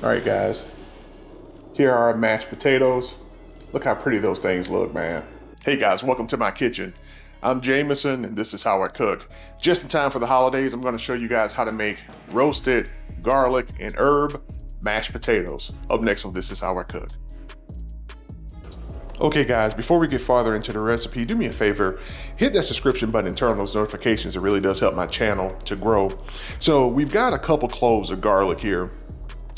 All right, guys, here are our mashed potatoes. Look how pretty those things look, man. Hey guys, welcome to my kitchen. I'm Jamison and this is how I cook. Just in time for the holidays, I'm gonna show you guys how to make roasted garlic and herb mashed potatoes. Up next on This Is How I Cook. Okay guys, before we get farther into the recipe, do me a favor, hit that subscription button and turn on those notifications. It really does help my channel to grow. So we've got a couple cloves of garlic here.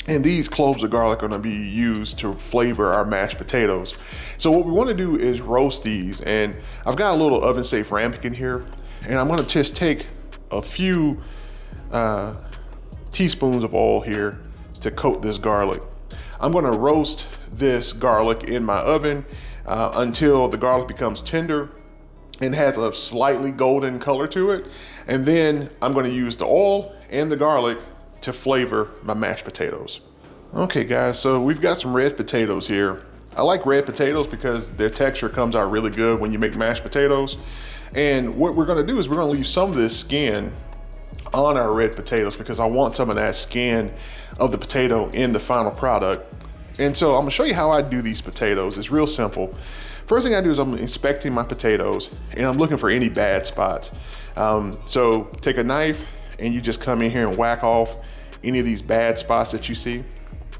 And these cloves of garlic are gonna be used to flavor our mashed potatoes. So what we wanna do is roast these, and I've got a little oven safe ramekin here, and I'm gonna just take a few teaspoons of oil here to coat this garlic. I'm gonna roast this garlic in my oven until the garlic becomes tender and has a slightly golden color to it. And then I'm gonna use the oil and the garlic to flavor my mashed potatoes. Okay guys, so we've got some red potatoes here. I like red potatoes because their texture comes out really good when you make mashed potatoes. And what we're gonna do is we're gonna leave some of this skin on our red potatoes because I want some of that skin of the potato in the final product. And so I'm gonna show you how I do these potatoes. It's real simple. First thing I do is I'm inspecting my potatoes and I'm looking for any bad spots. So take a knife and you just come in here and whack off any of these bad spots that you see.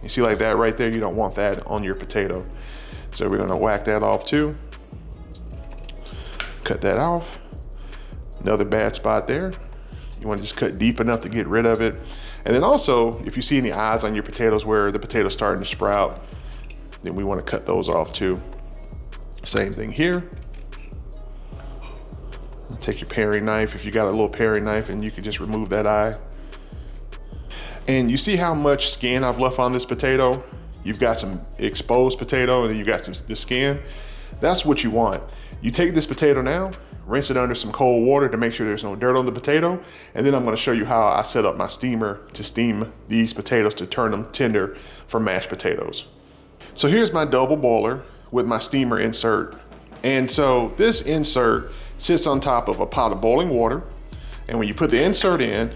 You see like that right there, you don't want that on your potato. So we're gonna whack that off too. Cut that off. Another bad spot there. You wanna just cut deep enough to get rid of it. And then also, if you see any eyes on your potatoes where the potato's starting to sprout, then we wanna cut those off too. Same thing here. Take your paring knife, if you got a little paring knife, and you can just remove that eye. And you see how much skin I've left on this potato? You've got some exposed potato and then you got the skin. That's what you want. You take this potato now, rinse it under some cold water to make sure there's no dirt on the potato. And then I'm gonna show you how I set up my steamer to steam these potatoes to turn them tender for mashed potatoes. So here's my double boiler with my steamer insert. And so this insert sits on top of a pot of boiling water. And when you put the insert in,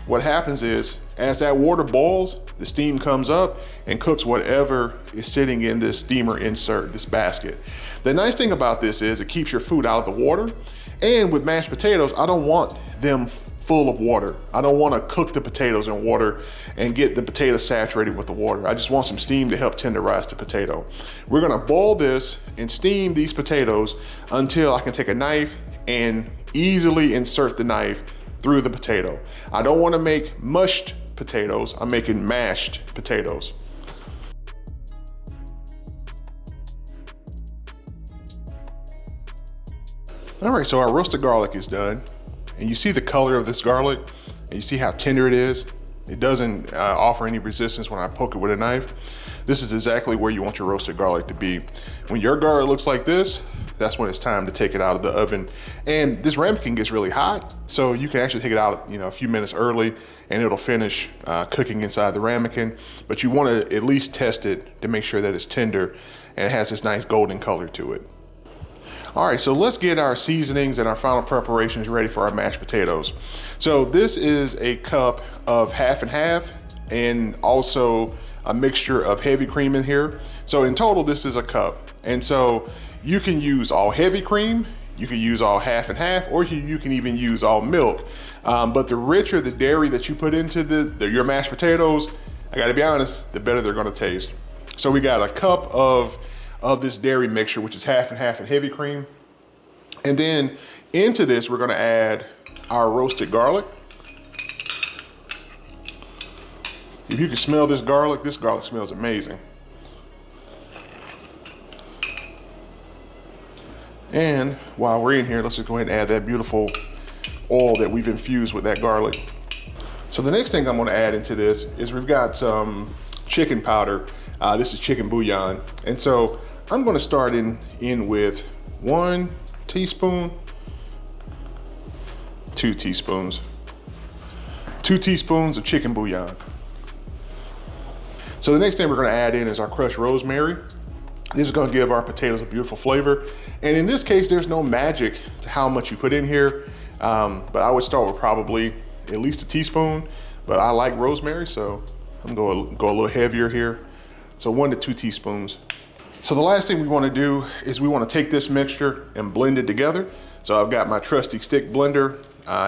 what happens is, as that water boils, the steam comes up and cooks whatever is sitting in this steamer insert, this basket. The nice thing about this is it keeps your food out of the water. And with mashed potatoes, I don't want them full of water. I don't want to cook the potatoes in water and get the potato saturated with the water. I just want some steam to help tenderize the potato. We're gonna boil this and steam these potatoes until I can take a knife and easily insert the knife through the potato. I don't want to make mushed potatoes, I'm making mashed potatoes. All right, so our roasted garlic is done. And you see the color of this garlic, and you see how tender it is. It doesn't offer any resistance when I poke it with a knife. This is exactly where you want your roasted garlic to be. When your garlic looks like this, that's when it's time to take it out of the oven. And this ramekin gets really hot, so you can actually take it out, a few minutes early and it'll finish cooking inside the ramekin. But you want to at least test it to make sure that it's tender and it has this nice golden color to it. All right, so let's get our seasonings and our final preparations ready for our mashed potatoes. So this is a cup of half and half and also a mixture of heavy cream in here. So in total, this is a cup. And so you can use all heavy cream, you can use all half and half, or you can even use all milk. But the richer the dairy that you put into your mashed potatoes, I gotta be honest, the better they're gonna taste. So we got a cup of this dairy mixture, which is half and half and heavy cream. And then into this, we're gonna add our roasted garlic. If you can smell this garlic smells amazing. And while we're in here, let's just go ahead and add that beautiful oil that we've infused with that garlic. So the next thing I'm gonna add into this is we've got some chicken powder. This is chicken bouillon. And so I'm gonna start in with 1 teaspoon, 2 teaspoons. 2 teaspoons of chicken bouillon. So the next thing we're gonna add in is our crushed rosemary. This is gonna give our potatoes a beautiful flavor. And in this case, there's no magic to how much you put in here, but I would start with probably at least a teaspoon, but I like rosemary, so I'm gonna go a little heavier here. So 1 to 2 teaspoons. So the last thing we want to do is we want to take this mixture and blend it together. So I've got my trusty stick blender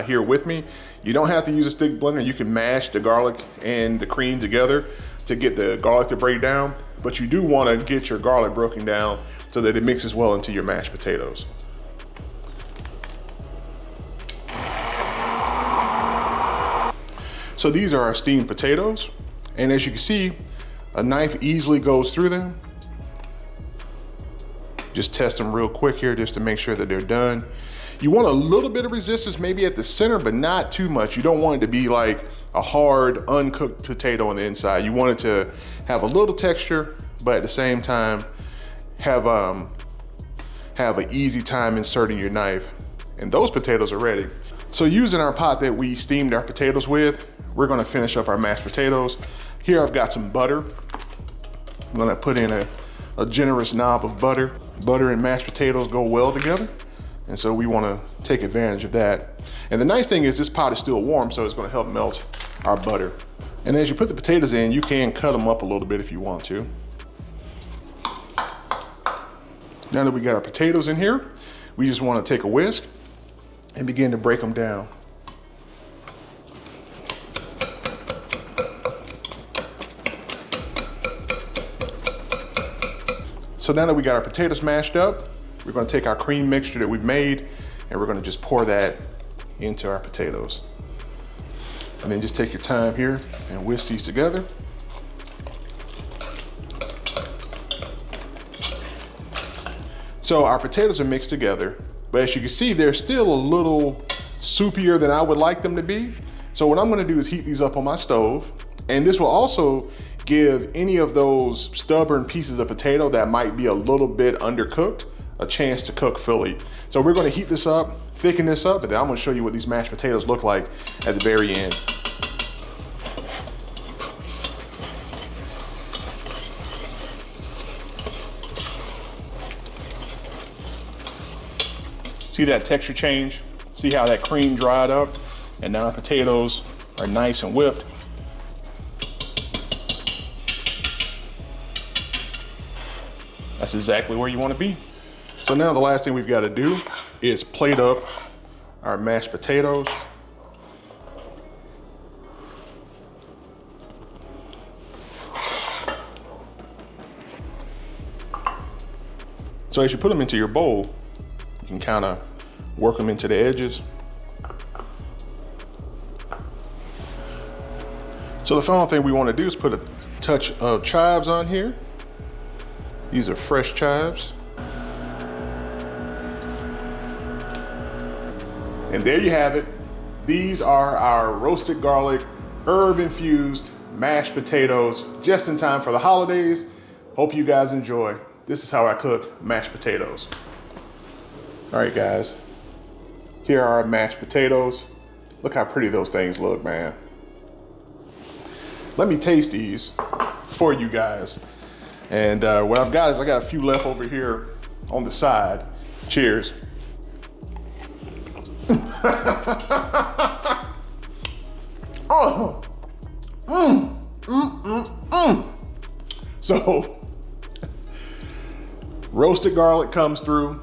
here with me. You don't have to use a stick blender. You can mash the garlic and the cream together to get the garlic to break down, but you do want to get your garlic broken down so that it mixes well into your mashed potatoes. So these are our steamed potatoes, and as you can see, a knife easily goes through them. Just test them real quick here just to make sure that they're done. You want a little bit of resistance maybe at the center, but not too much. You don't want it to be like a hard, uncooked potato on the inside. You want it to have a little texture, but at the same time, have an easy time inserting your knife. And those potatoes are ready. So using our pot that we steamed our potatoes with, we're gonna finish up our mashed potatoes. Here I've got some butter. I'm gonna put in a generous knob of butter. Butter and mashed potatoes go well together. And so we wanna take advantage of that. And the nice thing is this pot is still warm, so it's gonna help melt our butter. And as you put the potatoes in, you can cut them up a little bit if you want to. Now that we got our potatoes in here, we just wanna take a whisk and begin to break them down. So now that we got our potatoes mashed up, we're gonna take our cream mixture that we've made and we're gonna just pour that into our potatoes. And then just take your time here and whisk these together. So our potatoes are mixed together, but as you can see, they're still a little soupier than I would like them to be. So what I'm gonna do is heat these up on my stove, and this will also give any of those stubborn pieces of potato that might be a little bit undercooked a chance to cook fully. So we're gonna heat this up, thicken this up, and then I'm gonna show you what these mashed potatoes look like at the very end. See that texture change? See how that cream dried up? And now our potatoes are nice and whipped. That's exactly where you want to be. So now the last thing we've got to do is plate up our mashed potatoes. So as you put them into your bowl, you can kind of work them into the edges. So the final thing we want to do is put a touch of chives on here. These are fresh chives. And there you have it. These are our roasted garlic, herb infused mashed potatoes, just in time for the holidays. Hope you guys enjoy. This is how I cook mashed potatoes. All right, guys, here are our mashed potatoes. Look how pretty those things look, man. Let me taste these for you guys. And what I've got is I got a few left over here on the side. Cheers. Oh. So, roasted garlic comes through.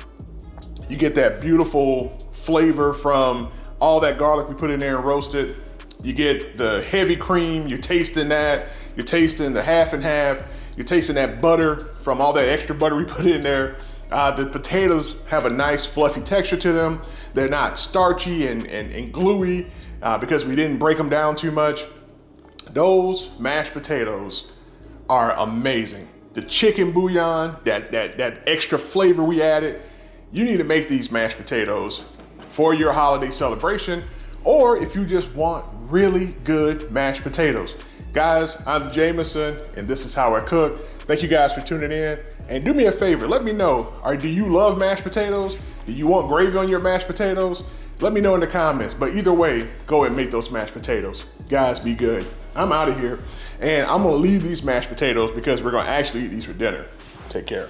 You get that beautiful flavor from all that garlic we put in there and roasted. You get the heavy cream, you're tasting that. You're tasting the half and half. You're tasting that butter from all that extra butter we put in there. The potatoes have a nice fluffy texture to them. They're not starchy and gluey because we didn't break them down too much. Those mashed potatoes are amazing. The chicken bouillon, that extra flavor we added. You need to make these mashed potatoes for your holiday celebration, or if you just want really good mashed potatoes. Guys, I'm Jamison, and this is how I cook. Thank you guys for tuning in. And do me a favor, let me know, do you love mashed potatoes? Do you want gravy on your mashed potatoes? Let me know in the comments, but either way, go ahead and make those mashed potatoes. Guys, be good. I'm out of here, and I'm gonna leave these mashed potatoes because we're gonna actually eat these for dinner. Take care.